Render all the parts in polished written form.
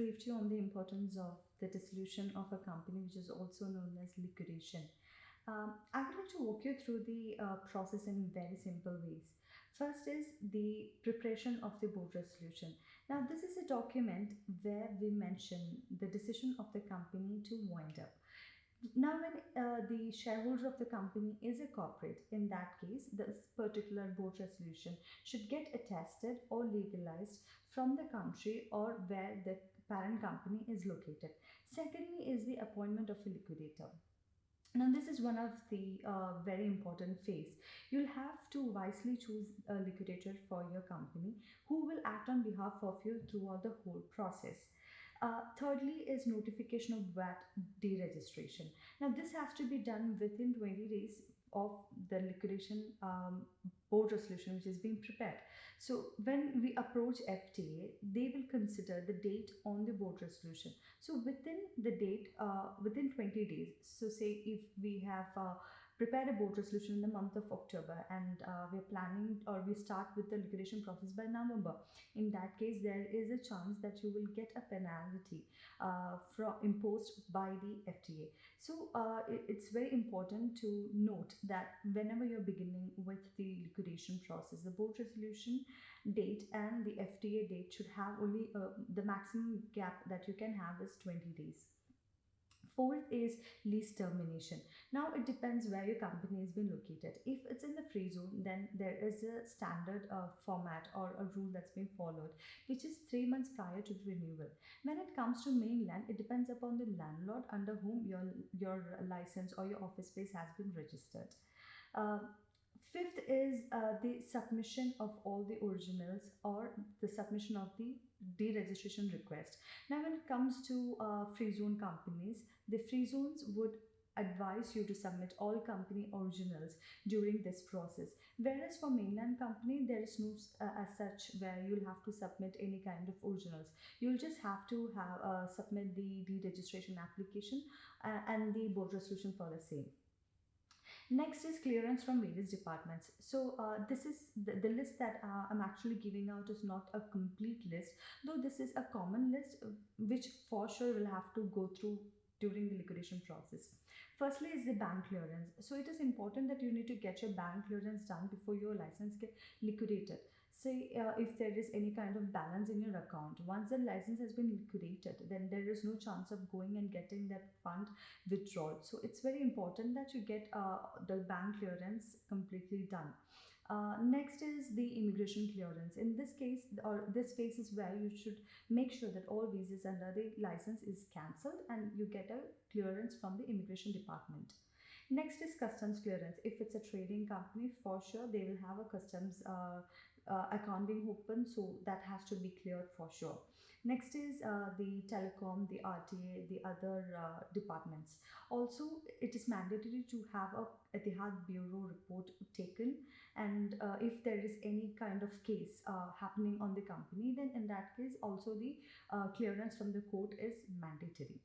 briefed you on the importance of the dissolution of a company, which is also known as liquidation. I would like to walk you through the process in very simple ways. First is the preparation of the board resolution. Now, this is a document where we mention the decision of the company to wind up. Now, when the shareholder of the company is a corporate, in that case, this particular board resolution should get attested or legalized from the country or where the parent company is located. Secondly, is the appointment of a liquidator. Now, this is one of the very important phase. You'll have to wisely choose a liquidator for your company who will act on behalf of you throughout the whole process. Thirdly, is notification of VAT deregistration. Now, this has to be done within 20 days of the liquidation board resolution which is being prepared. So, when we approach FTA, they will consider the date on the board resolution. So, within the date, within 20 days, so say if we have prepared a board resolution in the month of October and we're planning or we start with the liquidation process by November, in that case, there is a chance that you will get a penalty from imposed by the FTA. So it's very important to note that whenever you're beginning with the liquidation process, the board resolution date and the FTA date should have only the maximum gap that you can have is 20 days. Fourth is lease termination. Now it depends where your company has been located. If it's in the free zone, then there is a standard format or a rule that's been followed, which is 3 months prior to the renewal. When it comes to mainland, it depends upon the landlord under whom your license or your office space has been registered. Uh, Fifth is the submission of all the originals or the submission of the deregistration request. Now, when it comes to free zone companies, the free zones would advise you to submit all company originals during this process, whereas for mainland company there is no as such where you'll have to submit any kind of originals. You'll just have to have submit the deregistration application and the board resolution for the same. Next is clearance from various departments. So this is the list that I'm actually giving out is not a complete list, though this is a common list which for sure will have to go through during the liquidation process. Firstly is the bank clearance. So it is important that you need to get your bank clearance done before your license get liquidated. Say if there is any kind of balance in your account, once the license has been liquidated, then there is no chance of going and getting that fund withdrawal. So it's very important that you get the bank clearance completely done. Next is the immigration clearance. In this case, or this phase is where you should make sure that all visas under the license is cancelled and you get a clearance from the immigration department. Next is customs clearance. If it's a trading company, for sure they will have a customs account being open, so that has to be cleared for sure. Next is the telecom, the RTA, the other departments. Also, it is mandatory to have a Etihad Bureau report taken, and if there is any kind of case happening on the company, then in that case also the clearance from the court is mandatory.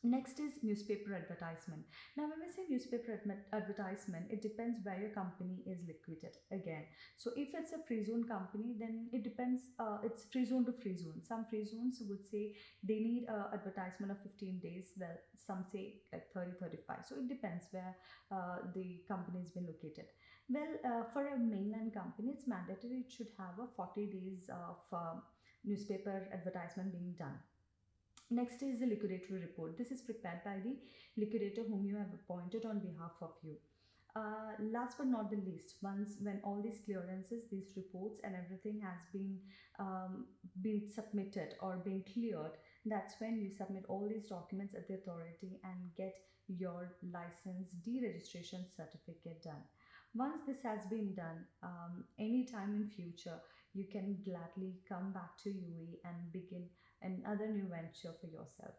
Next is newspaper advertisement. Now, when we say newspaper advertisement, it depends where your company is liquidated again. So, if it's a free zone company, then it depends, it's free zone to free zone. Some free zones would say they need a advertisement of 15 days, well, some say like 30, 35. So, it depends where the company has been located. Well, for a mainland company, it's mandatory, it should have a 40 days of newspaper advertisement being done. Next is the liquidatory report. This is prepared by the liquidator whom you have appointed on behalf of you. Last but not the least, once when all these clearances, these reports, and everything has been submitted or been cleared, that's when you submit all these documents at the authority and get your license deregistration certificate done. Once this has been done, any time in future, you can gladly come back to UAE and begin another new venture for yourself.